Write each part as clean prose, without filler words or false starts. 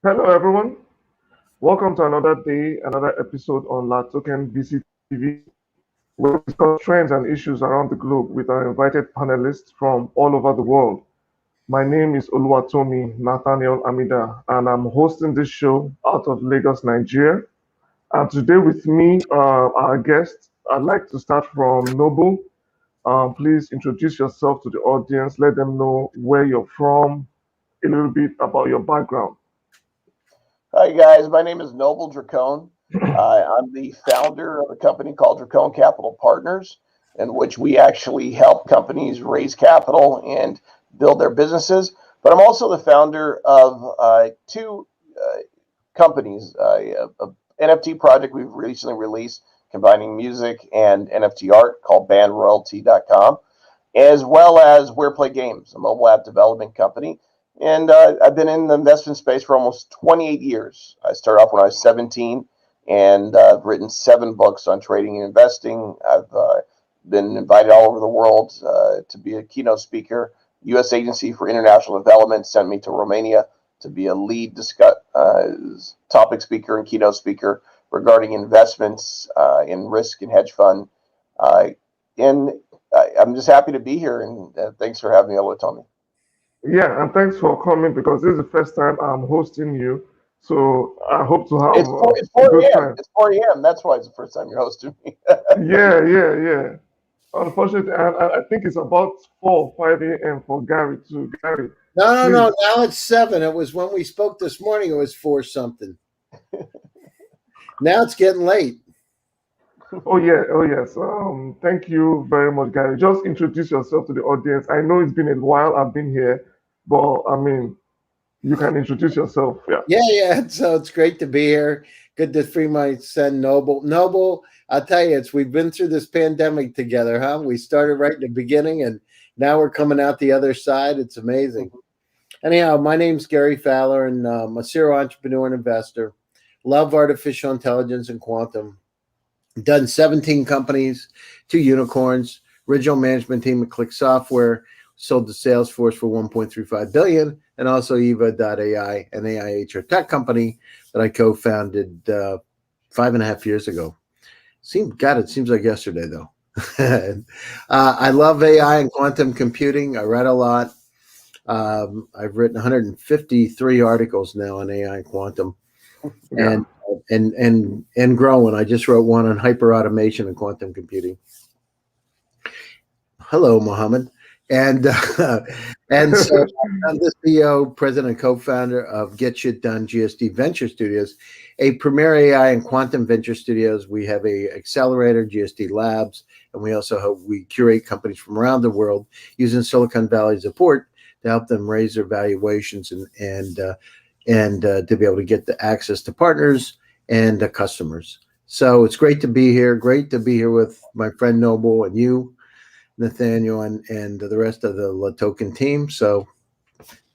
Hello, everyone. Welcome to another day, another episode on LaToken VCTV, where we discuss trends and issues around the globe with our invited panelists from all over the world. My name is Oluwatomi Nathaniel Amida, and I'm hosting this show out of Lagos, Nigeria. And today with me, our guest, I'd like to start from Noble. Please introduce yourself to the audience, let them know where you're from, a little bit about your background. Hi guys, my name is Noble DraKoln. I'm the founder of a company called DraKoln Capital Partners, in which we actually help companies raise capital and build their businesses. But I'm also the founder of two companies, a NFT project we've recently released combining music and NFT art called bandroyalty.com, as well as Where Play Games, a mobile app development company. And I've been in the investment space for almost 28 years. I started off when I was 17, and I've written 7 books on trading and investing. I've been invited all over the world to be a keynote speaker. U.S. Agency for International Development sent me to Romania to be a lead topic speaker and keynote speaker regarding investments in risk and hedge fund. Uh, and I'm just happy to be here, and thanks for having me, Tommy. Yeah, and thanks for coming because this is the first time I'm hosting you. So I hope to have It's a 4 good a.m. time. It's 4 a.m. That's why it's the first time you're hosting me. Yeah. Unfortunately, I think it's about 4 or 5 a.m. for Gary too. Gary, No. please. Now it's 7. It was when we spoke this morning. It was 4 something. Now it's getting late. Oh yeah, oh yes. Thank you very much, Gary. Just introduce yourself to the audience. I know it's been a while I've been here, but I mean, you can introduce yourself. Yeah. Yeah. So it's great to be here. Good to free my son Noble. Noble, I'll tell you, we've been through this pandemic together, huh? We started right in the beginning, and now we're coming out the other side. It's amazing. Anyhow, my name's Gary Fowler, and I'm a serial entrepreneur and investor. Love artificial intelligence and quantum. Done 17 companies, 2 unicorns, original management team at Click Software, sold to Salesforce for 1.35 billion, and also Eva.ai, an AI HR tech company that I co-founded 5.5 years ago. It seems like yesterday though. I love AI and quantum computing. I read a lot. I've written 153 articles now on AI and quantum, Yeah. and and growing. I just wrote one on hyper automation and quantum computing. Hello, Mohammed, and and so I'm the CEO, president, and co-founder of Get Shit Done GSD Venture Studios, a premier AI and quantum venture studios. We have a accelerator, GSD Labs, and we curate companies from around the world using Silicon Valley support to help them raise their valuations and to be able to get the access to partners and customers. So it's great to be here. Great to be here with my friend Noble and you, Nathaniel, and the rest of the LaToken team. So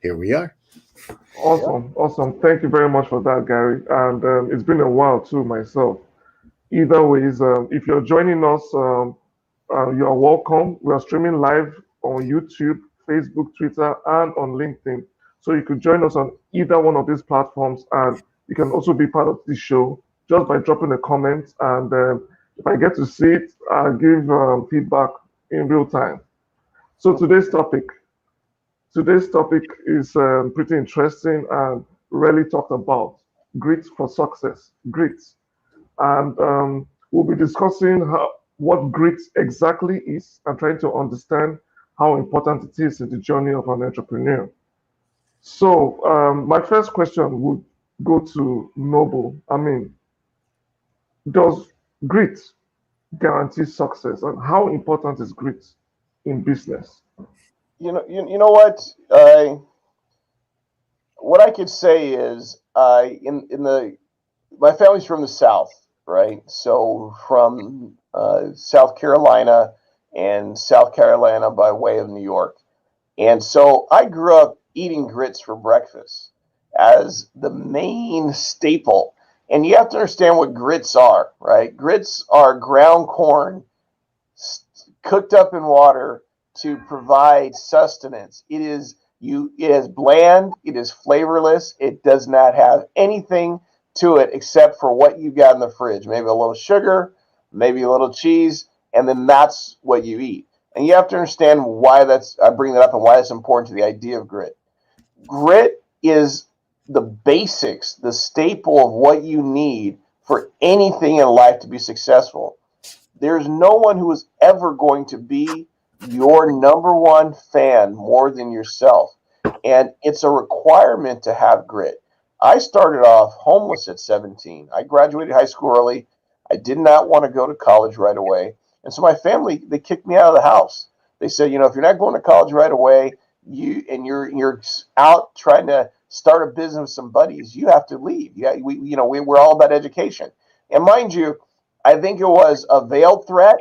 here we are. Yeah. Awesome, awesome. Thank you very much for that, Gary. And it's been a while too myself. Either ways, if you're joining us, you are welcome. We are streaming live on YouTube, Facebook, Twitter, and on LinkedIn. So you could join us on either one of these platforms, and you can also be part of this show just by dropping a comment. And if I get to see it, I'll give feedback in real time. So today's topic is pretty interesting and rarely talked about. Grit for success. Grit. And we'll be discussing what grit exactly is and trying to understand how important it is in the journey of an entrepreneur. So, my first question would go to Noble. I mean, does grit guarantee success, and how important is grit in business? You know what I could say is in the my family's from the South, right? So from South Carolina and South Carolina by way of New York. And so I grew up eating grits for breakfast as the main staple. And you have to understand what grits are, right? Grits are ground corn cooked up in water to provide sustenance. It is It is bland, it is flavorless, it does not have anything to it except for what you got in the fridge. Maybe a little sugar, maybe a little cheese, and then that's what you eat. And you have to understand why I bring that up and why it's important to the idea of grit. Grit is the basics, the staple of what you need for anything in life to be successful. There's no one who is ever going to be your number one fan more than yourself. And it's a requirement to have grit. I started off homeless at 17. I graduated high school early. I did not want to go to college right away. And so my family, they kicked me out of the house. They said, if you're not going to college right away, you're out trying to start a business with some buddies, you have to leave. Yeah, we're all about education. And mind you, I think it was a veiled threat,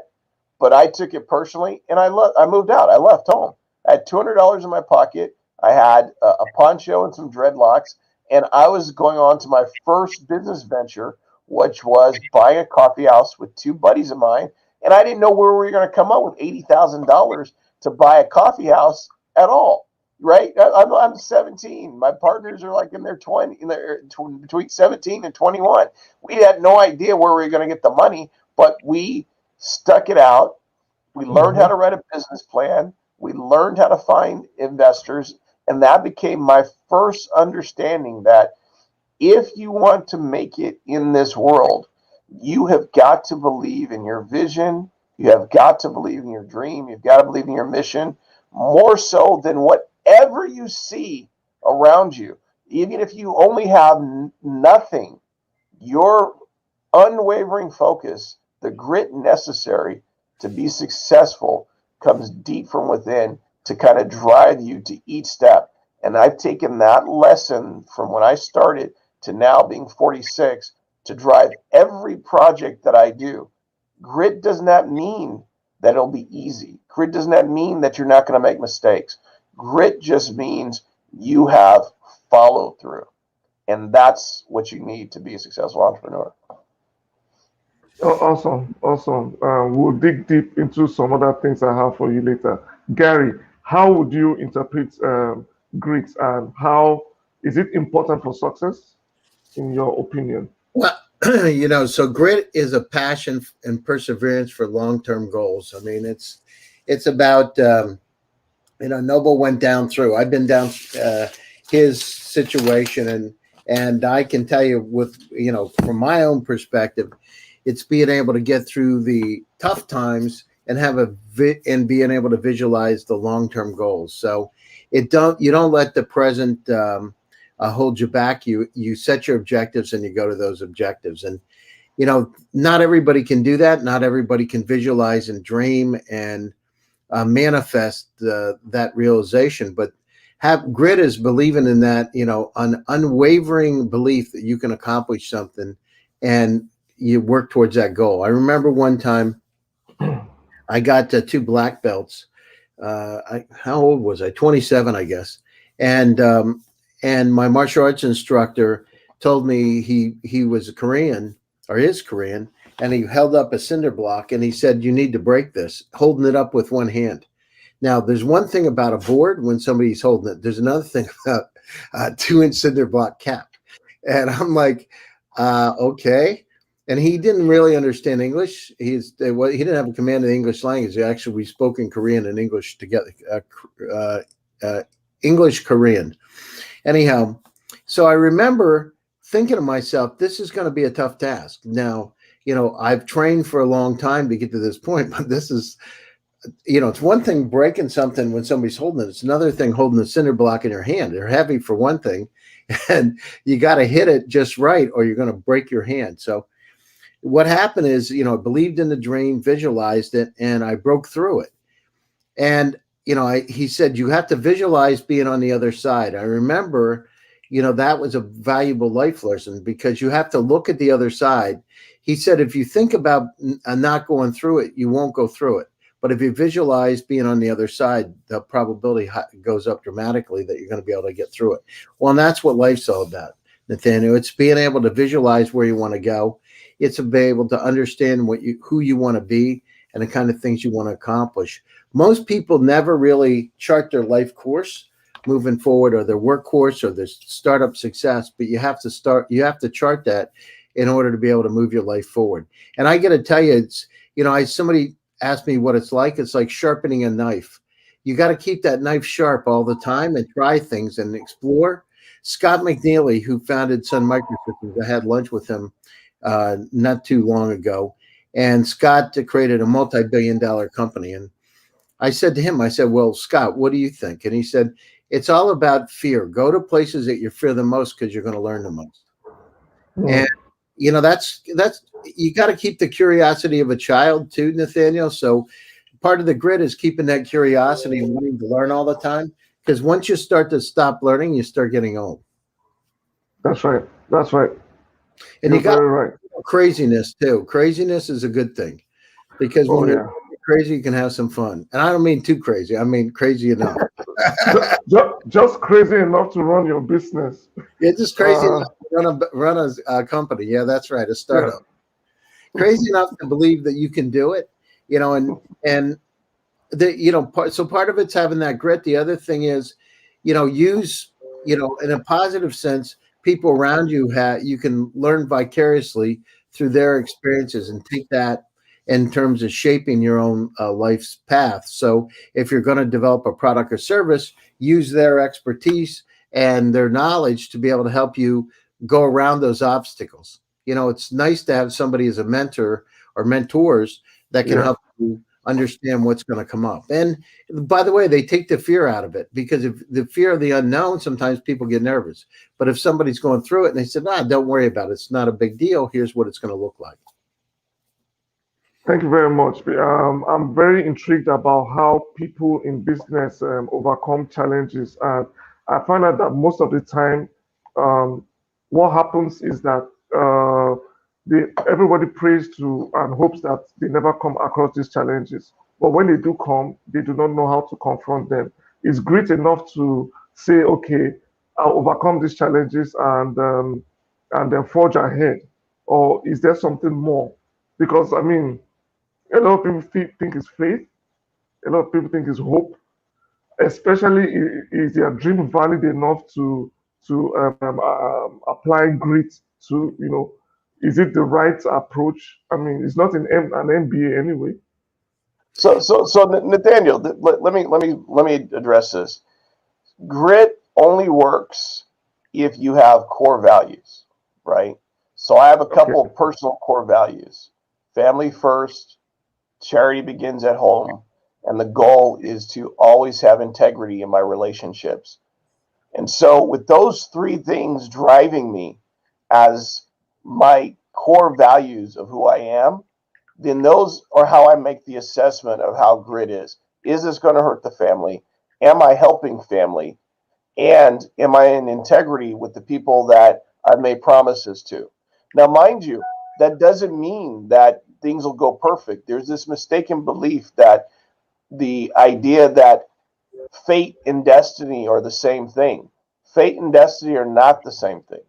but I took it personally, and I moved out. I left home. I had $200 in my pocket. I had a poncho and some dreadlocks, and I was going on to my first business venture, which was buying a coffee house with two buddies of mine. And I didn't know where we were going to come up with $80,000 to buy a coffee house at all. Right? I'm 17. My partners are like in their 20, between 17 and 21. We had no idea where we were going to get the money, but we stuck it out. We learned how to write a business plan. We learned how to find investors. And that became my first understanding that if you want to make it in this world, you have got to believe in your vision. You have got to believe in your dream. You've got to believe in your mission more so than whatever you see around you. Even if you only have nothing, your unwavering focus, the grit necessary to be successful, comes deep from within to kind of drive you to each step. And I've taken that lesson from when I started to now being 46 to drive every project that I do. Grit does not mean that it'll be easy. Grit does not mean that you're not going to make mistakes. Grit just means you have follow through. And that's what you need to be a successful entrepreneur. Awesome. We'll dig deep into some other things I have for you later. Gary, how would you interpret grit, and how is it important for success, in your opinion? Well, so grit is a passion and perseverance for long-term goals. I mean, it's about, Noble went down through. I've been down his situation, and I can tell you from my own perspective, it's being able to get through the tough times and and being able to visualize the long-term goals. So you don't let the present hold you back. You set your objectives and you go to those objectives. And not everybody can do that. Not everybody can visualize and dream and manifest that realization. But grit is believing in that, an unwavering belief that you can accomplish something, and you work towards that goal. I remember one time I got 2 black belts. How old was I? 27, I guess. And my martial arts instructor told me he was Korean, or is Korean, and he held up a cinder block and he said, "You need to break this," holding it up with one hand. Now, there's one thing about a board when somebody's holding it. There's another thing about a 2-inch cinder block cap. And I'm like, okay. And he didn't really understand English. He didn't have a command of the English language. Actually, we spoke in Korean and English together, English Korean. Anyhow, so I remember thinking to myself, this is going to be a tough task. Now, I've trained for a long time to get to this point, but this is, it's one thing breaking something when somebody's holding it. It's another thing holding the cinder block in your hand. They're heavy for one thing, and you got to hit it just right or you're going to break your hand. So what happened is, I believed in the dream, visualized it, and I broke through it. And, he said, you have to visualize being on the other side. I remember, that was a valuable life lesson, because you have to look at the other side. He said, if you think about not going through it, you won't go through it. But if you visualize being on the other side, the probability goes up dramatically that you're going to be able to get through it. Well, and that's what life's all about, Nathaniel. It's being able to visualize where you want to go. It's to be able to understand who you want to be and the kind of things you want to accomplish. Most people never really chart their life course, moving forward, or their workhorse, or their startup success. But you have to chart that in order to be able to move your life forward. And I got to tell you, it's, somebody asked me what it's like sharpening a knife. You got to keep that knife sharp all the time and try things and explore. Scott McNeely, who founded Sun Microsystems, I had lunch with him not too long ago. And Scott created a multi-billion-dollar company. And I said to him, I said, well, Scott, what do you think? And he said, it's all about fear. Go to places that you fear the most because you're going to learn the most. And, that's you got to keep the curiosity of a child too, Nathaniel. So part of the grit is keeping that curiosity and wanting to learn all the time. Because once you start to stop learning, you start getting old. That's right. That's right. And You're you got very right. craziness too. Craziness is a good thing, because when you're crazy, you can have some fun. And I don't mean too crazy. I mean crazy enough. just crazy enough to run your business. Yeah, just crazy enough to run a company. Yeah, that's right. A startup. Yeah. Crazy enough to believe that you can do it. And so part of it's having that grit. The other thing is, use, in a positive sense, people around you you can learn vicariously through their experiences and take that in terms of shaping your own life's path. So if you're going to develop a product or service, use their expertise and their knowledge to be able to help you go around those obstacles. It's nice to have somebody as a mentor or mentors that can help you understand what's going to come up. And by the way, they take the fear out of it, because if the fear of the unknown, sometimes people get nervous. But if somebody's going through it and they said, don't worry about it, it's not a big deal, here's what it's going to look like. Thank you very much. I'm very intrigued about how people in business overcome challenges. And I find out that most of the time, what happens is that everybody prays to and hopes that they never come across these challenges. But when they do come, they do not know how to confront them. It's great enough to say, okay, I'll overcome these challenges and then forge ahead. Or is there something more? Because I mean, a lot of people think it's faith. A lot of people think it's hope. Especially is their dream valid enough to apply grit to, is it the right approach? I mean, it's not an MBA anyway. So Nathaniel, let me address this. Grit only works if you have core values, right? So I have a couple of personal core values: family first, charity begins at home, and the goal is to always have integrity in my relationships. And so with those three things driving me as my core values of who I am, then those are how I make the assessment of how grit is. Is this going to hurt the family? Am I helping family? And am I in integrity with the people that I've made promises to? Now, mind you, that doesn't mean that things will go perfect. There's this mistaken belief that the idea that fate and destiny are the same thing. Fate and destiny are not the same thing,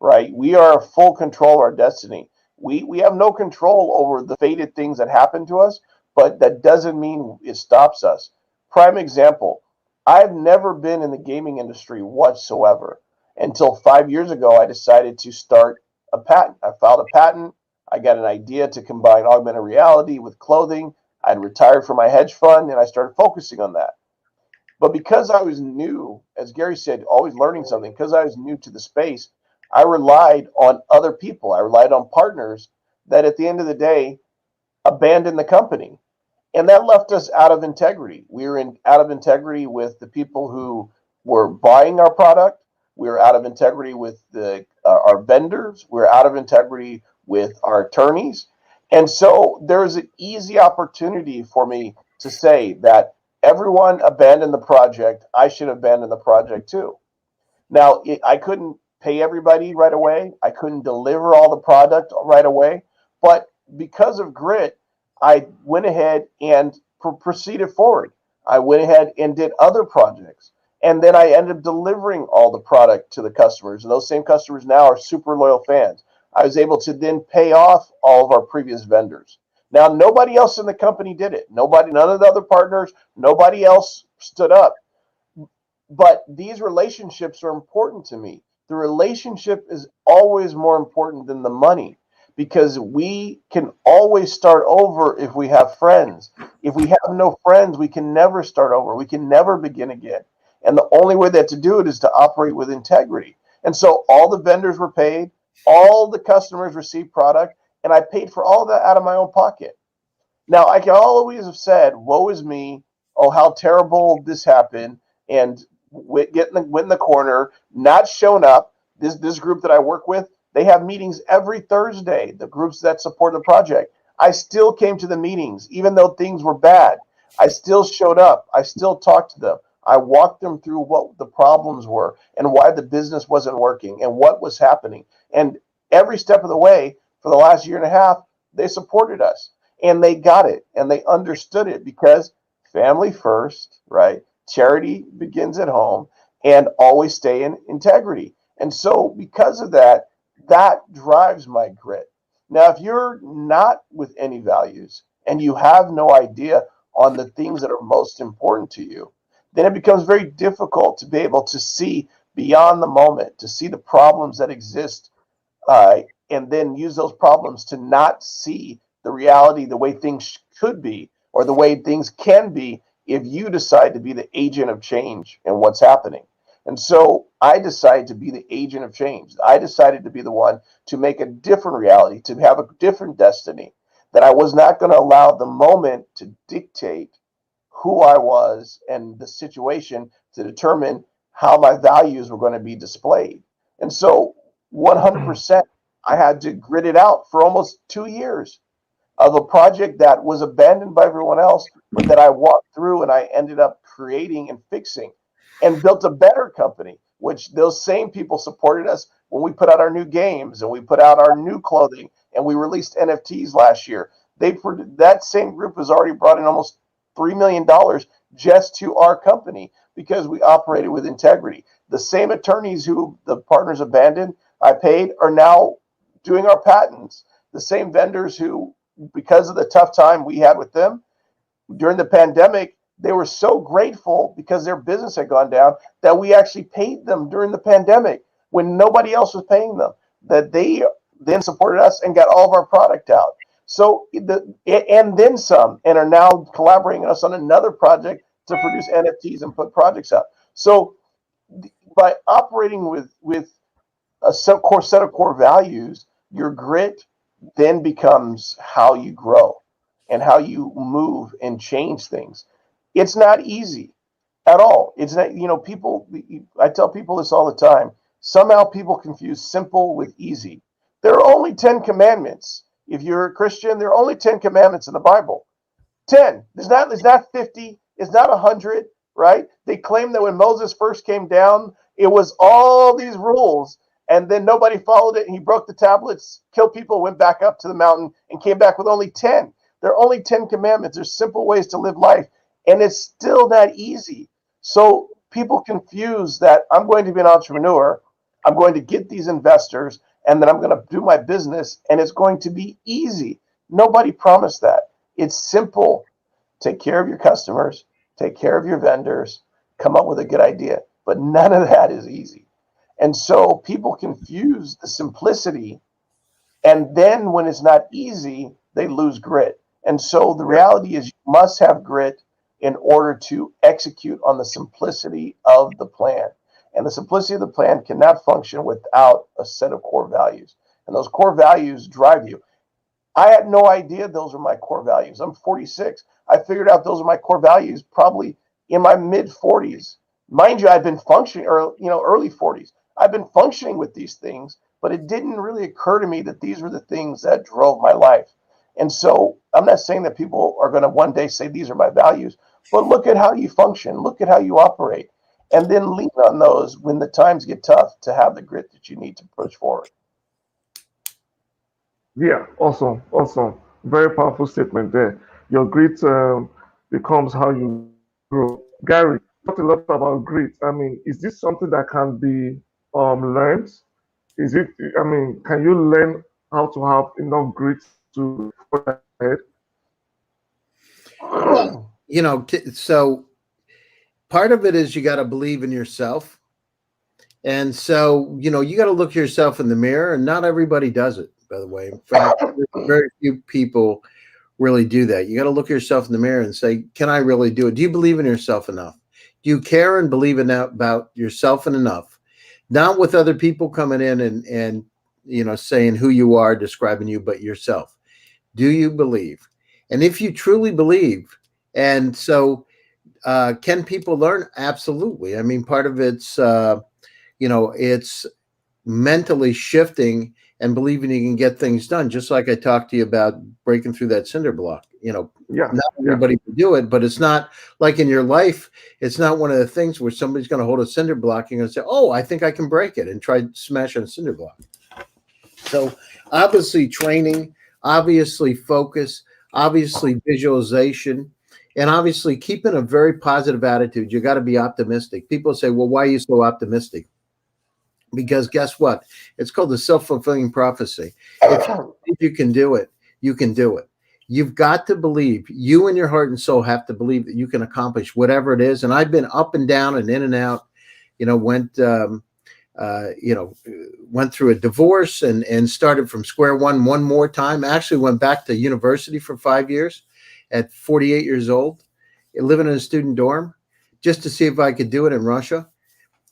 right? We are in full control of our destiny. We have no control over the fated things that happen to us, but that doesn't mean it stops us. Prime example, I've never been in the gaming industry whatsoever until 5 years ago. I decided to start a patent. I filed a patent. I got an idea to combine augmented reality with clothing. I'd retired from my hedge fund and I started focusing on that. But because I was new, as Gary said, always learning something, because I was new to the space, I relied on other people. I relied on partners that at the end of the day abandoned the company. And that left us out of integrity. We were out of integrity with the people who were buying our product. We were out of integrity with our vendors. We were out of integrity with our attorneys. And so there was an easy opportunity for me to say that everyone abandoned the project. I should abandon the project too. Now, I couldn't pay everybody right away. I couldn't deliver all the product right away. But because of grit, I went ahead and proceeded forward. I went ahead and did other projects. And then I ended up delivering all the product to the customers. And those same customers now are super loyal fans. I was able to then pay off all of our previous vendors. Now, nobody else in the company did it. None of the other partners, nobody else stood up. But these relationships are important to me. The relationship is always more important than the money, because we can always start over if we have friends. If we have no friends, we can never start over. We can never begin again. And the only way that to do it is to operate with integrity. And so all the vendors were paid, all the customers received product, and I paid for all of that out of my own pocket. Now, I can always have said, woe is me. Oh, how terrible this happened. And went in the corner, not shown up. This group that I work with, they have meetings every Thursday, the groups that support the project. I still came to the meetings, even though things were bad. I still showed up. I still talked to them. I walked them through what the problems were and why the business wasn't working and what was happening. And every step of the way for the last year and a half, they supported us. And they got it and they understood it, because family first, right? Charity begins at home, and always stay in integrity. And so, because of that, that drives my grit. Now, if you're not with any values and you have no idea on the things that are most important to you, then it becomes very difficult to be able to see beyond the moment, to see the problems that exist, uh, and then use those problems to not see the reality, the way things could be, or the way things can be if you decide to be the agent of change in what's happening. And so I decided to be the agent of change. I decided to be the one to make a different reality, to have a different destiny, that I was not going to allow the moment to dictate who I was and the situation to determine how my values were going to be displayed. And so 100%, I had to grit it out for almost 2 years of a project that was abandoned by everyone else, but that I walked through and I ended up creating and fixing and built a better company, which those same people supported us when we put out our new games and we put out our new clothing and we released NFTs last year. That same group has already brought in almost $3 million just to our company, because we operated with integrity. The same attorneys who the partners abandoned, I paid, are now doing our patents. The same vendors who, because of the tough time we had with them during the pandemic, they were so grateful because their business had gone down that we actually paid them during the pandemic when nobody else was paying them, that they then supported us and got all of our product out. So and then some, and are now collaborating with us on another project to produce NFTs and put projects out. So by operating with a set of core values, your grit then becomes how you grow and how you move and change things. It's not easy at all. It's not, people, I tell people this all the time. Somehow people confuse simple with easy. There are only 10 commandments. If you're a Christian, there are only 10 commandments in the Bible. 10. It's not 50. It's not 100, right? They claim that when Moses first came down, it was all these rules, and then nobody followed it, and he broke the tablets, killed people, went back up to the mountain, and came back with only 10. There are only 10 commandments. There's simple ways to live life, and it's still not easy. So people confuse that I'm going to be an entrepreneur, I'm going to get these investors, and then I'm going to do my business, and it's going to be easy. Nobody promised that. It's simple. Take care of your customers, take care of your vendors, come up with a good idea. But none of that is easy. And so people confuse the simplicity, and then when it's not easy, they lose grit. And so the reality is you must have grit in order to execute on the simplicity of the plan. And the simplicity of the plan cannot function without a set of core values. And those core values drive you. I had no idea those were my core values. I'm 46. I figured out those are my core values probably in my mid 40s. Mind you, I've been functioning, or early 40s. I've been functioning with these things, but it didn't really occur to me that these were the things that drove my life. And so I'm not saying that people are going to one day say these are my values, but look at how you function, look at how you operate, and then lean on those when the times get tough to have the grit that you need to push forward. Yeah, awesome, awesome. Very powerful statement there. Your grit becomes how you grow. Gary, talked a lot about grit. I mean, is this something that can be learned? Is it? I mean, can you learn how to have enough grit to forge ahead? Well, so part of it is you got to believe in yourself. And so, you got to look yourself in the mirror, and not everybody does it, by the way. In fact, very few people really do that. You got to look yourself in the mirror and say, can I really do it? Do you believe in yourself enough? Do you care and believe about yourself and enough? Not with other people coming in and saying who you are, describing you, but yourself. Do you believe? And if you truly believe, and so can people learn? Absolutely. I mean, part of it's it's mentally shifting and believing you can get things done. Just like I talked to you about breaking through that cinder block. Not everybody can do it, but it's not like in your life. It's not one of the things where somebody's going to hold a cinder block and say, "Oh, I think I can break it," and try to smash on a cinder block. So obviously training, obviously focus, obviously visualization, and obviously keeping a very positive attitude. You got to be optimistic. People say, well, why are you so optimistic? Because guess what? It's called the self-fulfilling prophecy. If you can do it, you can do it. You've got to believe. You and your heart and soul have to believe that you can accomplish whatever it is. And I've been up and down and in and out, went through a divorce and started from square one more time. Actually went back to university for 5 years at 48 years old, living in a student dorm just to see if I could do it in Russia.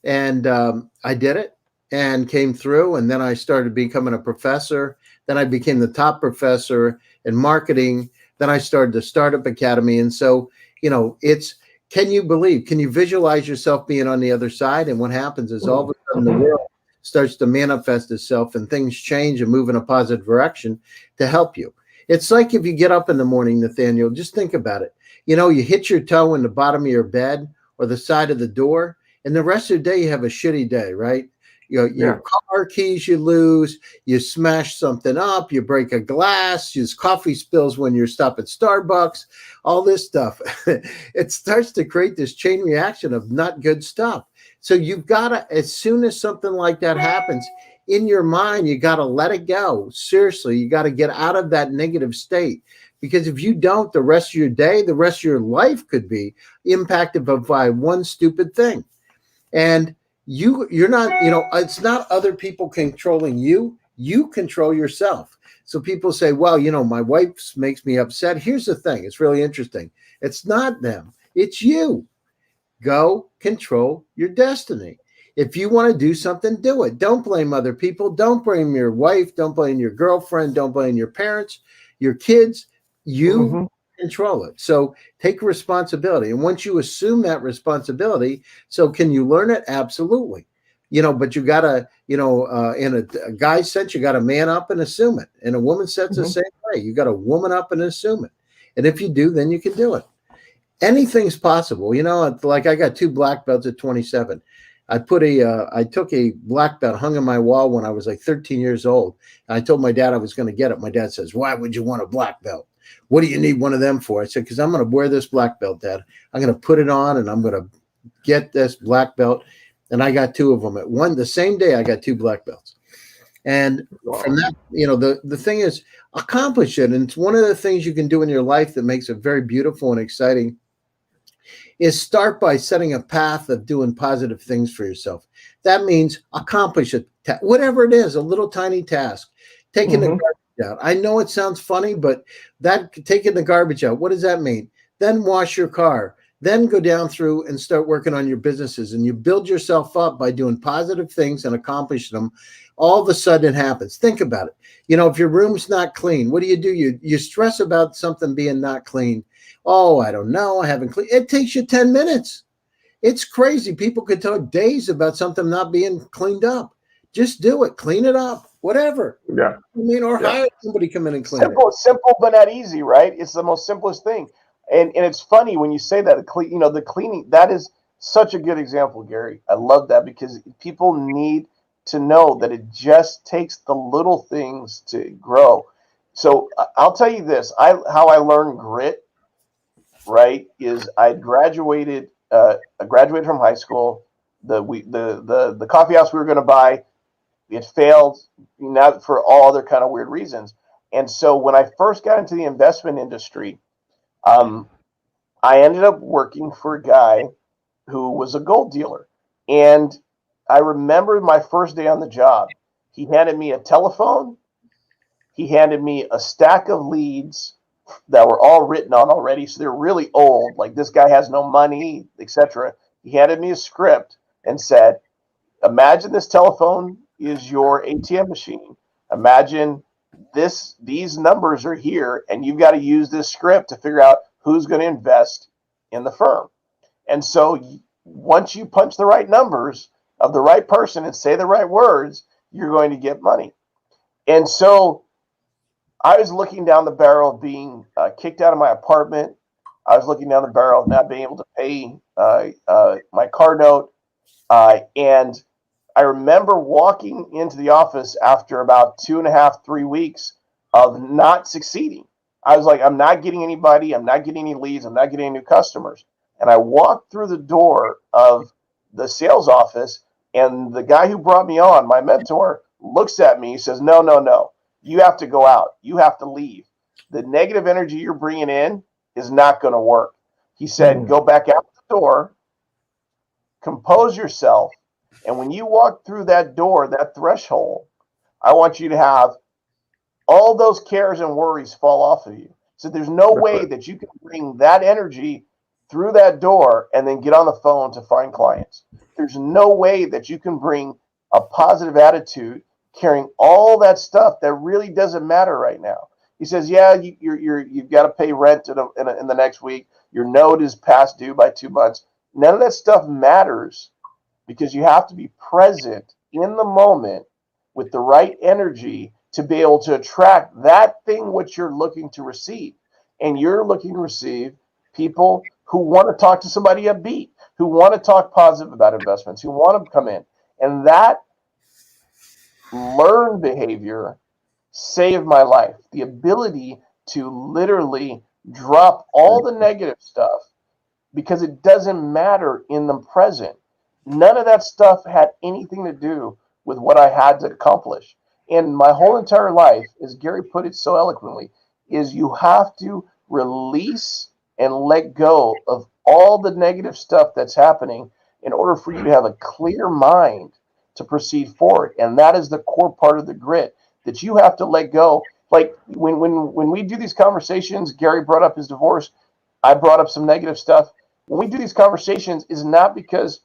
And I did it and came through. And then I started becoming a professor. Then I became the top professor in marketing. Then I started the Startup Academy. And so, it's, can you believe? Can you visualize yourself being on the other side? And what happens is all of a sudden the world starts to manifest itself and things change and move in a positive direction to help you. It's like if you get up in the morning, Nathaniel, just think about it. You hit your toe in the bottom of your bed or the side of the door, and the rest of the day you have a shitty day, right? Your car keys you lose, you smash something up, you break a glass, you coffee spills when you stop at Starbucks, all this stuff. It starts to create this chain reaction of not good stuff. So you've got to, as soon as something like that happens, in your mind, you got to let it go. Seriously, you got to get out of that negative state. Because if you don't, the rest of your day, the rest of your life could be impacted by one stupid thing. And you're not, it's not other people controlling you. You control yourself. So people say, well, my wife makes me upset. Here's the thing. It's really interesting. It's not them. It's you. Go control your destiny. If you want to do something, do it. Don't blame other people. Don't blame your wife. Don't blame your girlfriend. Don't blame your parents, your kids. You control it. So take responsibility. And once you assume that responsibility, so can you learn it? Absolutely. But you got to, in a guy's sense, you got to man up and assume it. In a woman's sense, the same way. You got to woman up and assume it. And if you do, then you can do it. Anything's possible. Like I got 2 black belts at 27. I took a black belt, hung on my wall when I was like 13 years old. And I told my dad I was going to get it. My dad says, why would you want a black belt? What do you need one of them for? I said, because I'm going to wear this black belt, Dad. I'm going to put it on and I'm going to get this black belt. And I got 2 of them the same day. I got 2 black belts. And from that, the thing is, accomplish it. And it's one of the things you can do in your life that makes it very beautiful and exciting is start by setting a path of doing positive things for yourself. That means accomplish it, whatever it is, a little tiny task, taking the garbage out. I know it sounds funny, but taking the garbage out, what does that mean? Then wash your car, then go down through and start working on your businesses. And you build yourself up by doing positive things and accomplishing them. All of a sudden it happens. Think about it. If your room's not clean, what do? You stress about something being not clean. Oh, I don't know. I haven't cleaned. It takes you 10 minutes. It's crazy. People could talk days about something not being cleaned up. Just do it. Clean it up. Whatever. Yeah. Hire somebody come in and clean it. Simple, but not easy, right? It's the most simplest thing. And it's funny when you say that, the cleaning, that is such a good example, Gary. I love that because people need to know that it just takes the little things to grow. So I'll tell you this, how I learned grit, right, is I graduated from high school. The coffee house we were going to buy, it failed, not for all other kind of weird reasons. And so when I first got into the investment industry, I ended up working for a guy who was a gold dealer. And I remember my first day on the job. He handed me a telephone. He handed me a stack of leads that were all written on already. So they're really old. Like, this guy has no money, etc. He handed me a script and said, imagine this telephone is your ATM machine. Imagine these numbers are here, and you've got to use this script to figure out who's going to invest in the firm. And so once you punch the right numbers of the right person and say the right words, you're going to get money. And so I was looking down the barrel of being kicked out of my apartment. I was looking down the barrel of not being able to pay my car note. And I remember walking into the office after about 2.5, 3 weeks of not succeeding. I was like, I'm not getting anybody. I'm not getting any leads. I'm not getting any new customers. And I walked through the door of the sales office, and the guy who brought me on, my mentor, looks at me. He says, no, no, no. You have to go out. You have to leave. The negative energy you're bringing in is not going to work. He said, go back out the door, compose yourself. And when you walk through that door, that threshold, I want you to have all those cares and worries fall off of you. So there's no way that you can bring that energy through that door and then get on the phone to find clients. There's no way that you can bring a positive attitude carrying all that stuff that really doesn't matter right now. He says, yeah, you've got to pay rent in the next week. Your note is past due by 2 months. None of that stuff matters, because you have to be present in the moment with the right energy to be able to attract that thing which you're looking to receive. And you're looking to receive people who want to talk to somebody upbeat, who want to talk positive about investments, who want to come in. And that learned behavior saved my life. The ability to literally drop all the negative stuff, because it doesn't matter in the present. None of that stuff had anything to do with what I had to accomplish. And my whole entire life, as Gary put it so eloquently, is you have to release and let go of all the negative stuff that's happening in order for you to have a clear mind to proceed forward. And that is the core part of the grit that you have to let go. Like when we do these conversations, Gary brought up his divorce. I brought up some negative stuff. When we do these conversations, is not because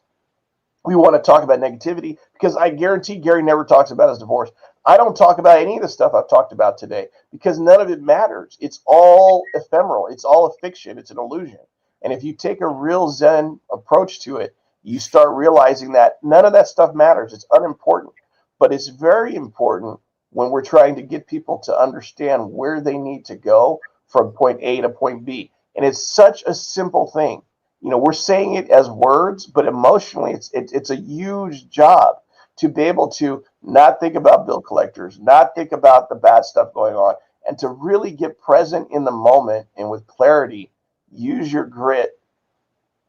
we want to talk about negativity, because I guarantee Gary never talks about his divorce. I don't talk about any of the stuff I've talked about today, because none of it matters. It's all ephemeral. It's all a fiction. It's an illusion. And if you take a real Zen approach to it, you start realizing that none of that stuff matters. It's unimportant. But it's very important when we're trying to get people to understand where they need to go from point A to point B. And it's such a simple thing. You know, we're saying it as words, but emotionally, it's a huge job to be able to not think about bill collectors, not think about the bad stuff going on, and to really get present in the moment and with clarity, use your grit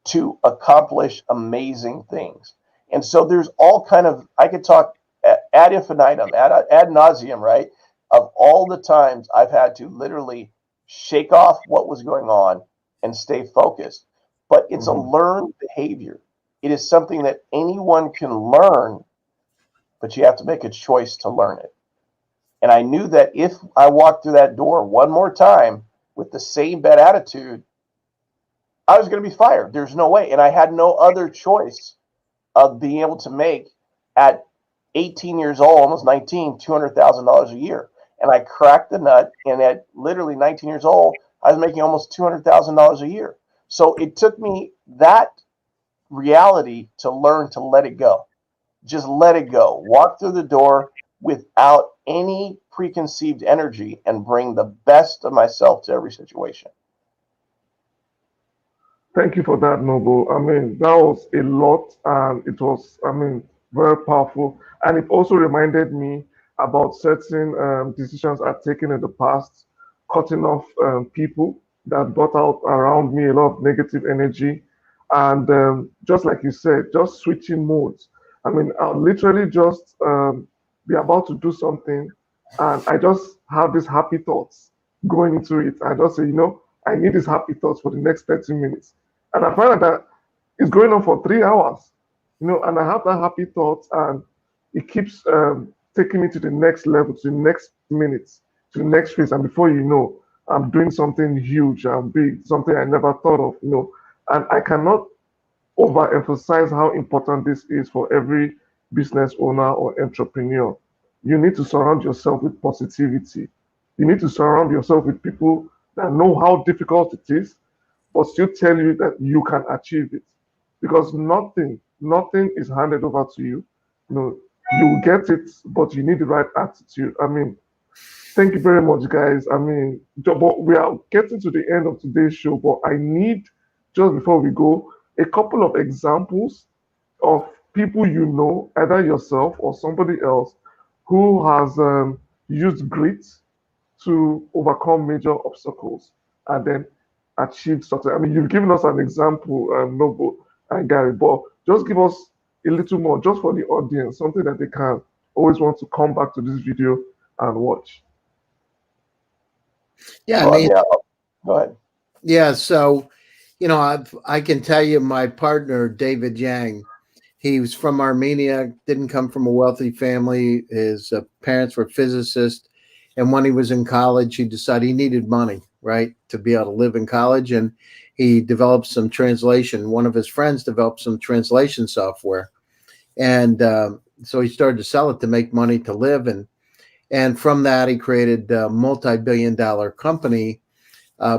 to accomplish amazing things. And so there's all kind of, I could talk ad infinitum, ad nauseum, right, of all the times I've had to literally shake off what was going on and stay focused. But it's a learned behavior. It is something that anyone can learn, but you have to make a choice to learn it. And I knew that if I walked through that door one more time with the same bad attitude, I was going to be fired. There's no way. And I had no other choice of being able to make, at 18 years old, almost 19, $200,000 a year. And I cracked the nut. And at literally 19 years old, I was making almost $200,000 a year. So it took me that reality to learn to let it go. Just let it go. Walk through the door without any preconceived energy and bring the best of myself to every situation. Thank you for that, Noble. I mean, that was a lot, and it was, I mean, very powerful. And it also reminded me about certain decisions I've taken in the past, cutting off people that brought out around me a lot of negative energy. And just like you said, just switching modes. I mean, I'll literally just be about to do something, and I just have these happy thoughts going into it. I just say, I need these happy thoughts for the next 30 minutes. And I find that It's going on for 3 hours, and I have that happy thought, and it keeps taking me to the next level, to the next minutes, to the next phase, and before you know, I'm doing something huge and big, something I never thought of, and I cannot overemphasize how important this is for every business owner or entrepreneur. You need to surround yourself with positivity. You need to surround yourself with people that know how difficult it is, but still tell you that you can achieve it. Because nothing is handed over to you. You will get it, but you need the right attitude. I mean, thank you very much, guys. I mean, but we are getting to the end of today's show, but I need, just before we go, a couple of examples of people either yourself or somebody else, who has used grit to overcome major obstacles and then achieve success. I mean, you've given us an example, Noble and Gary, but just give us a little more, just for the audience, something that they can always want to come back to this video and watch. Yeah, I mean, yeah. Go ahead. yeah. So, I can tell you, my partner David Yang, he was from Armenia, didn't come from a wealthy family. His parents were physicists, and when he was in college, he decided he needed money, right, to be able to live in college, and he developed some translation. One of his friends developed some translation software, and so he started to sell it to make money to live, and from that he created a multi-billion-dollar company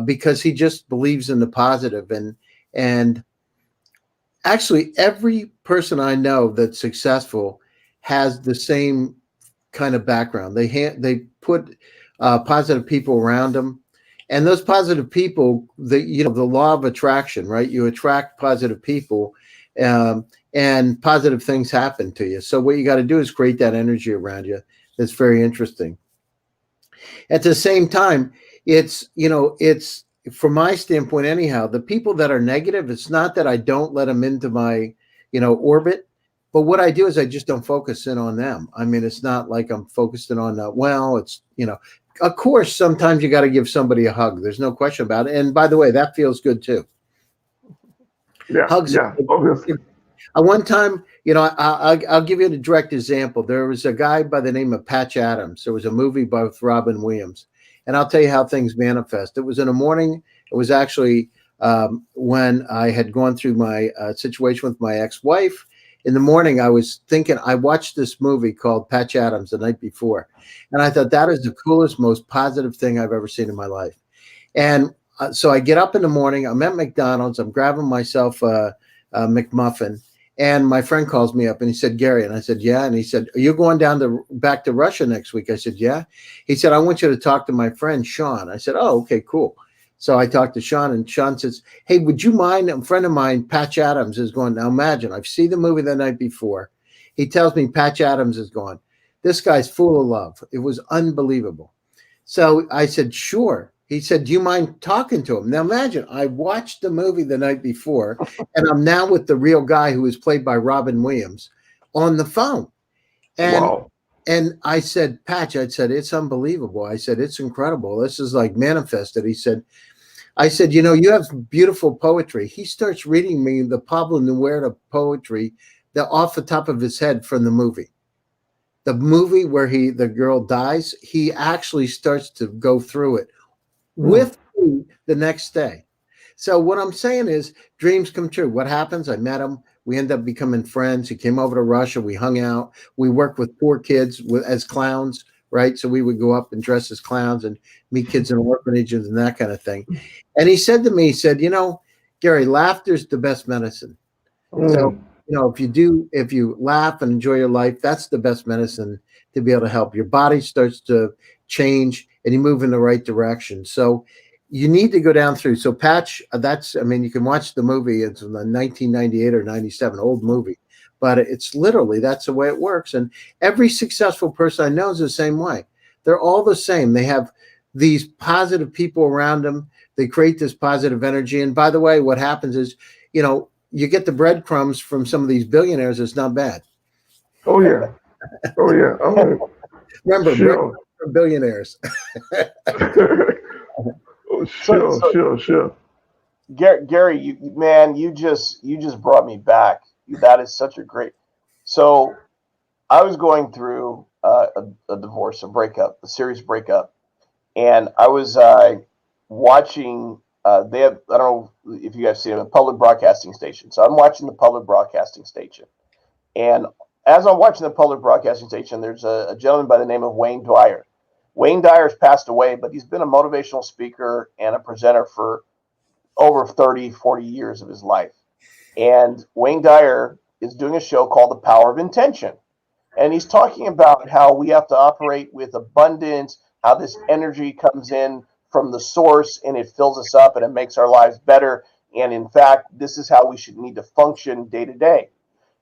because he just believes in the positive. And actually, every person I know that's successful has the same kind of background. They put positive people around them, and those positive people, the law of attraction, right? You attract positive people, and positive things happen to you. So what you got to do is create that energy around you. That's very interesting. At the same time, it's from my standpoint anyhow, the people that are negative, it's not that I don't let them into my orbit, but what I do is I just don't focus in on them. I mean, it's not like I'm focusing on it's of course sometimes you got to give somebody a hug, there's no question about it, and by the way, that feels good too. Hugs. Obviously. One time, I'll give you a direct example. There was a guy by the name of Patch Adams. There was a movie by Robin Williams, and I'll tell you how things manifest. It was in the morning. It was actually when I had gone through my situation with my ex-wife. In the morning, I was thinking, I watched this movie called Patch Adams the night before, and I thought that is the coolest, most positive thing I've ever seen in my life. And so I get up in the morning. I'm at McDonald's. I'm grabbing myself a McMuffin. And my friend calls me up and he said, Gary. And I said, yeah. And he said, are you going back to Russia next week? I said, yeah. He said, I want you to talk to my friend, Sean. I said, oh, okay, cool. So I talked to Sean, and Sean says, hey, would you mind? A friend of mine, Patch Adams, is going. Now imagine, I've seen the movie the night before. He tells me Patch Adams is gone. This guy's full of love. It was unbelievable. So I said, sure. He said, do you mind talking to him? Now imagine, I watched the movie the night before, and I'm now with the real guy who was played by Robin Williams on the phone. And, wow. And I said, Patch, I said, it's unbelievable. I said, it's incredible. This is like manifested. I said, you have beautiful poetry. He starts reading me the Pablo Neruda poetry off the top of his head from the movie. The movie where the girl dies, he actually starts to go through it with me the next day. So what I'm saying is dreams come true. What happens? I met him. We end up becoming friends. He came over to Russia. We hung out. We worked with poor kids as clowns, right? So we would go up and dress as clowns and meet kids in orphanages and that kind of thing. And he said to me, he said, Gary, laughter's the best medicine. So, if you laugh and enjoy your life, that's the best medicine to be able to help. Your body starts to change and you move in the right direction. So you need to go down through. So Patch, you can watch the movie. It's in the 1998 or 97, old movie, but it's literally, that's the way it works. And every successful person I know is the same way. They're all the same. They have these positive people around them. They create this positive energy. And by the way, what happens is, you get the breadcrumbs from some of these billionaires. It's not bad. Oh yeah. Oh yeah. Remember, sure. Billionaires. Sure. Gary, you just brought me back. That is such a great. So I was going through a divorce, a breakup, a serious breakup, and I was watching. They have, I don't know if you guys see it, a public broadcasting station. So I'm watching the public broadcasting station, and as I'm watching the public broadcasting station, there's a gentleman by the name of Wayne Dwyer. Wayne Dyer's passed away, but he's been a motivational speaker and a presenter for over 30, 40 years of his life. And Wayne Dyer is doing a show called The Power of Intention. And he's talking about how we have to operate with abundance, how this energy comes in from the source and it fills us up and it makes our lives better. And in fact, this is how we should need to function day to day.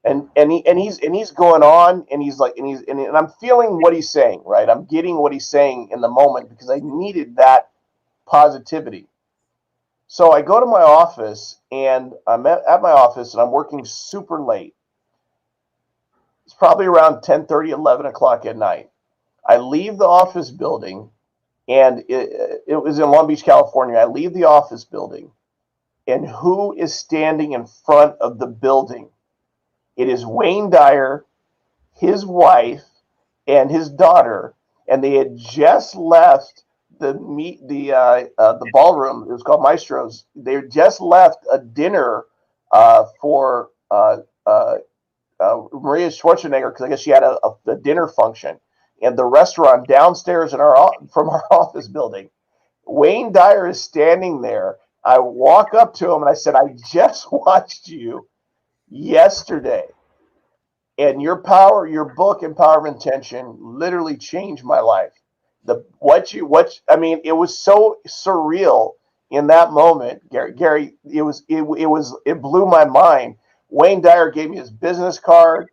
And he's going on, and he's like, and I'm feeling what he's saying, right? I'm getting what he's saying in the moment because I needed that positivity. So I go to my office, and I'm at my office, and I'm working super late. It's probably around 10:30, 11 o'clock at night. I leave the office building, and it was in Long Beach, California. I leave the office building, and who is standing in front of the building? It is Wayne Dyer, his wife, and his daughter, and they had just left the ballroom. It was called Maestro's. They had just left a dinner for Maria Schwarzenegger, because I guess she had a dinner function, and the restaurant downstairs from our office building. Wayne Dyer is standing there. I walk up to him and I said, "I just watched you yesterday, and your book and Power of Intention literally changed my life." It was so surreal in that moment, Gary. It blew my mind. Wayne Dyer gave me his business card.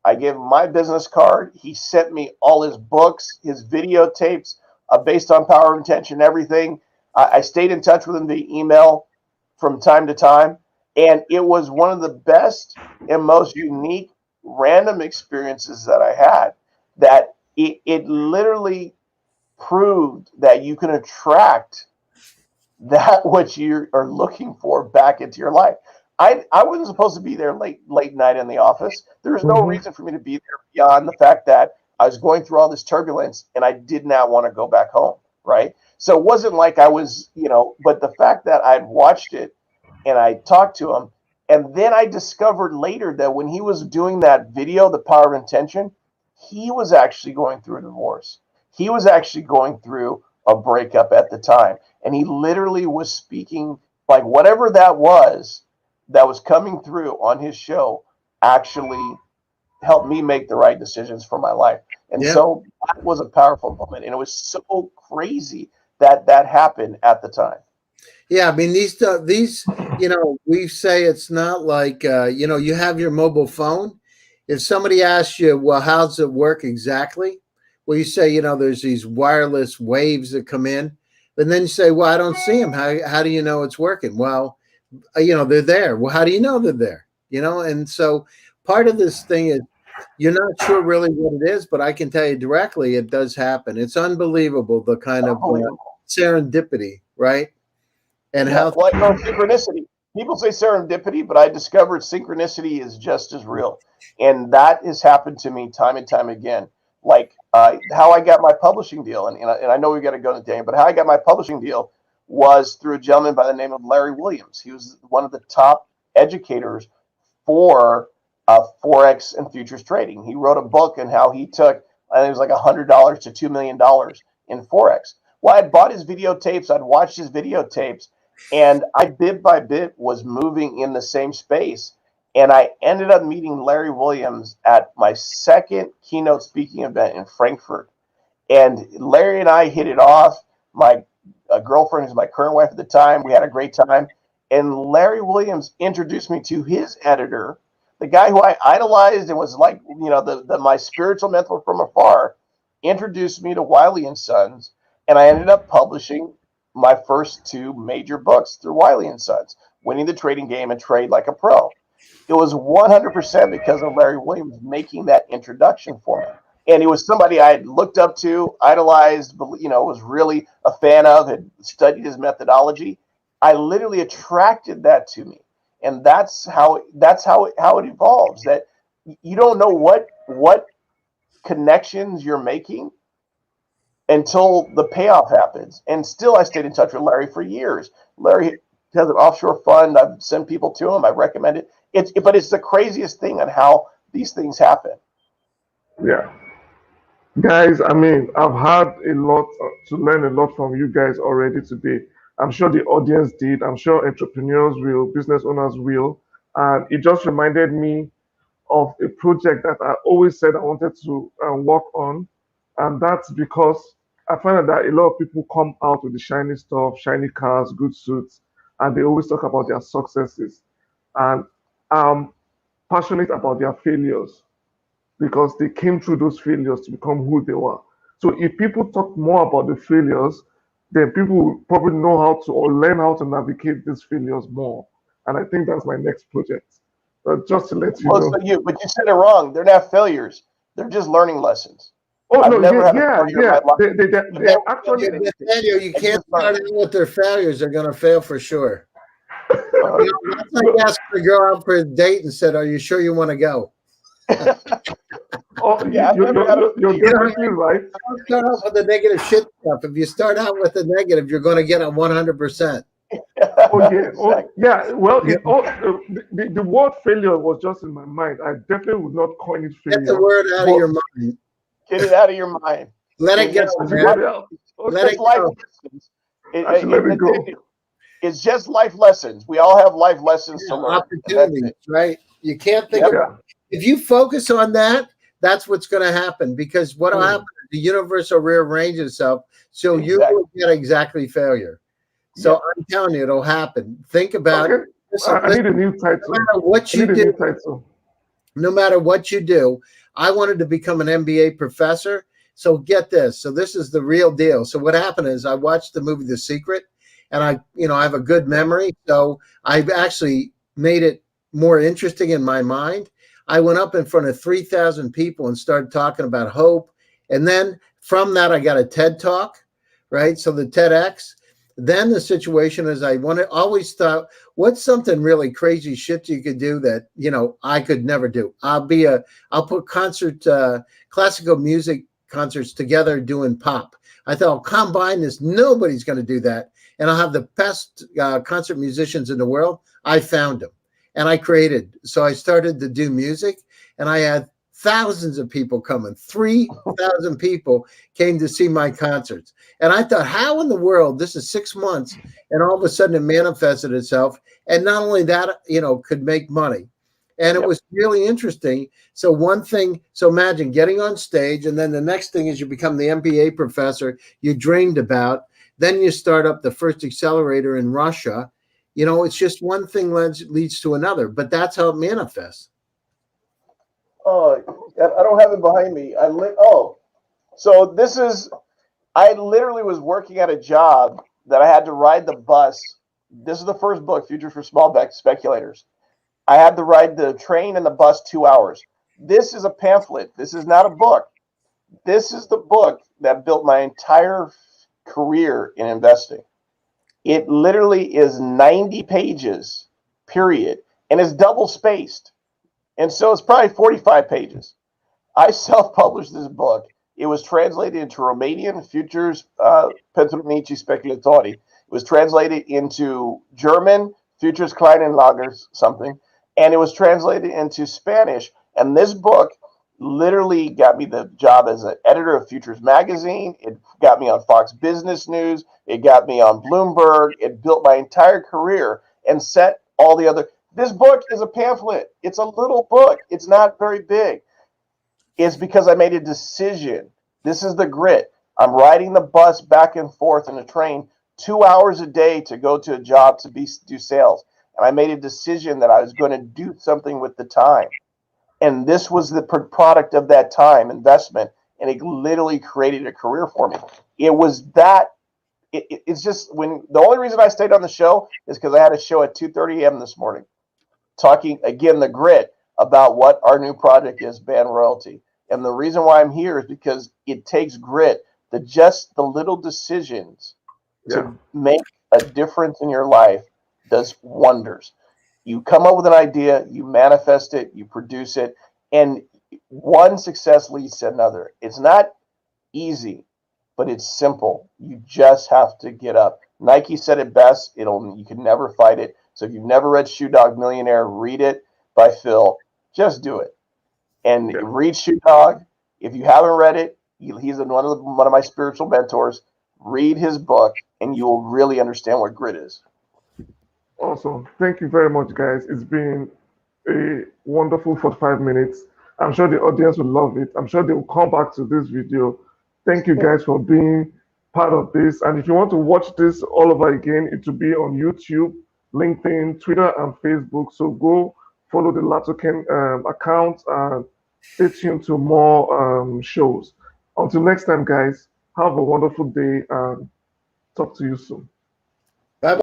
I gave him my business card. He sent me all his books, his videotapes, based on Power of Intention, everything. I stayed in touch with him via email from time to time. And it was one of the best and most unique random experiences that I had, that it literally proved that you can attract that what you are looking for back into your life. I wasn't supposed to be there late night in the office. There was no reason for me to be there beyond the fact that I was going through all this turbulence and I did not want to go back home, right? So it wasn't like I was, but the fact that I'd watched it and I talked to him, and then I discovered later that when he was doing that video, The Power of Intention, he was actually going through a divorce. He was actually going through a breakup at the time. And he literally was speaking, like, whatever that was coming through on his show actually helped me make the right decisions for my life. And so that was a powerful moment. And it was so crazy that happened at the time. Yeah, I mean, these, we say it's not like, you have your mobile phone. If somebody asks you, well, how's it work exactly? Well, you say, there's these wireless waves that come in. And then you say, well, I don't see them. How do you know it's working? Well, they're there. Well, how do you know they're there? And so part of this thing is you're not sure really what it is, but I can tell you directly, it does happen. It's unbelievable, the kind of serendipity, right? And synchronicity. People say serendipity, but I discovered synchronicity is just as real. And that has happened to me time and time again. Like how I got my publishing deal. And I know we've got to go to Daniel, but how I got my publishing deal was through a gentleman by the name of Larry Williams. He was one of the top educators for Forex and futures trading. He wrote a book on how he took, I think it was like $100 to $2 million in Forex. Well, I'd bought his videotapes. I'd watched his videotapes. And I bit by bit was moving in the same space. And I ended up meeting Larry Williams at my second keynote speaking event in Frankfurt. And Larry and I hit it off. My girlfriend, who's my current wife at the time, we had a great time. And Larry Williams introduced me to his editor, the guy who I idolized and was like, my spiritual mentor from afar, introduced me to Wiley & Sons. And I ended up publishing my first two major books through Wiley & Sons, Winning the Trading Game and Trade Like a Pro. It was 100% because of Larry Williams making that introduction for me. And he was somebody I had looked up to, idolized, was really a fan of, had studied his methodology. I literally attracted that to me. And that's how it evolves. That you don't know what connections you're making until the payoff happens. And still, I stayed in touch with Larry for years. Larry has an offshore fund. I've sent people to him. I recommend it. But it's the craziest thing on how these things happen. Yeah. Guys, I mean, I've had a lot to learn a lot from you guys already today. I'm sure the audience did. I'm sure entrepreneurs will, business owners will. And it just reminded me of a project that I always said I wanted to work on. And that's because I find that a lot of people come out with the shiny stuff, shiny cars, good suits, and they always talk about their successes. And I'm passionate about their failures because they came through those failures to become who they were. So if people talk more about the failures, then people will probably know how to or learn how to navigate these failures more. And I think that's my next project. Just to let you Well, know. but you said it wrong. They're not failures. They're just learning lessons. Oh I've no, never had a yeah, failure in yeah. my life. They actually. Nathaniel, you It's can't just start learning. out with their failures. They're going to fail for sure. Uh, Once I asked a girl out for a date and said, "Are you sure you want to go?" Oh, yeah, I've never had a you're failure. definitely right. Don't start off with the negative shit stuff. If you start out with the negative, you're going to get a 100%. Oh yeah, oh Exactly. yeah. Well, You the word failure was just in my mind. I definitely would not coin it get the failure, word out of but your mind. Get it out of your mind. Let it go, It's I should man. get life, it out. Let Okay, it life go. lessons. I should let it go. It's just life lessons. We all have life lessons to Yeah, learn. And that's opportunities, it. right? You can't think Yep. of Yeah. if you focus on that, that's what's going to happen because what will happen is the universe will rearrange itself so you Exactly. will get exactly failure. So I'm telling you, it'll happen. Think about Okay. listen, I need a listen, new no title. matter what I you need a new do, title. no matter what you do, I wanted to become an MBA professor. So get this. So this is the real deal. So what happened is I watched the movie The Secret and I have a good memory. So I've actually made it more interesting in my mind. I went up in front of 3,000 people and started talking about hope. And then from that, I got a TED talk, right? So the TEDx. Then the situation is always thought, what's something really crazy shit you could do that, I could never do? I'll put classical music concerts together doing pop. I thought I'll combine this. Nobody's going to do that. And I'll have the best concert musicians in the world. I found them and I created. So I started to do music and I had thousands of people coming. 3,000 people came to see my concerts. And I thought, how in the world, this is 6 months, and all of a sudden it manifested itself. And not only that, could make money. And it was really interesting. So imagine getting on stage, and then the next thing is you become the MBA professor you dreamed about. Then you start up the first accelerator in Russia. It's just one thing leads to another, but that's how it manifests. Oh, I don't have it behind me. So I literally was working at a job that I had to ride the bus. This is the first book, Future for Small Speculators. I had to ride the train and the bus 2 hours. This is a pamphlet. This is not a book. This is the book that built my entire career in investing. It literally is 90 pages, period, and it's double spaced. And so it's probably 45 pages. I self-published this book. It was translated into Romanian, Futures Petronici Speculatori. It was translated into German, Futures Kleinanlagers something, and it was translated into Spanish. And this book literally got me the job as an editor of Futures Magazine. It got me on Fox Business News. It got me on Bloomberg. It built my entire career and set all the other. This book is a pamphlet. It's a little book. It's not very big. It's because I made a decision. This is the grit. I'm riding the bus back and forth in a train 2 hours a day to go to a job to do sales. And I made a decision that I was going to do something with the time. And this was the product of that time investment. And it literally created a career for me. It was that. It's just the only reason I stayed on the show is because I had a show at 2:30 a.m. this morning, talking again the grit about what our new project is, Band Royalty. And the reason why I'm here is because it takes grit, just the little decisions to make a difference in your life does wonders. You come up with an idea, you manifest it, you produce it, and one success leads to another. It's not easy, but it's simple. You just have to get up. Nike said it best. You can never fight it. So if you've never read Shoe Dog Millionaire, read it by Phil. Just do it. And read Shoe Dog. If you haven't read it, he's one of my spiritual mentors. Read his book, and you will really understand what grit is. Awesome. Thank you very much, guys. It's been a wonderful 45 minutes. I'm sure the audience will love it. I'm sure they will come back to this video. Thank you guys for being part of this. And if you want to watch this all over again, it will be on YouTube, LinkedIn, Twitter, and Facebook. So go follow the LaToken account and stay tuned to more shows. Until next time, guys, have a wonderful day and talk to you soon.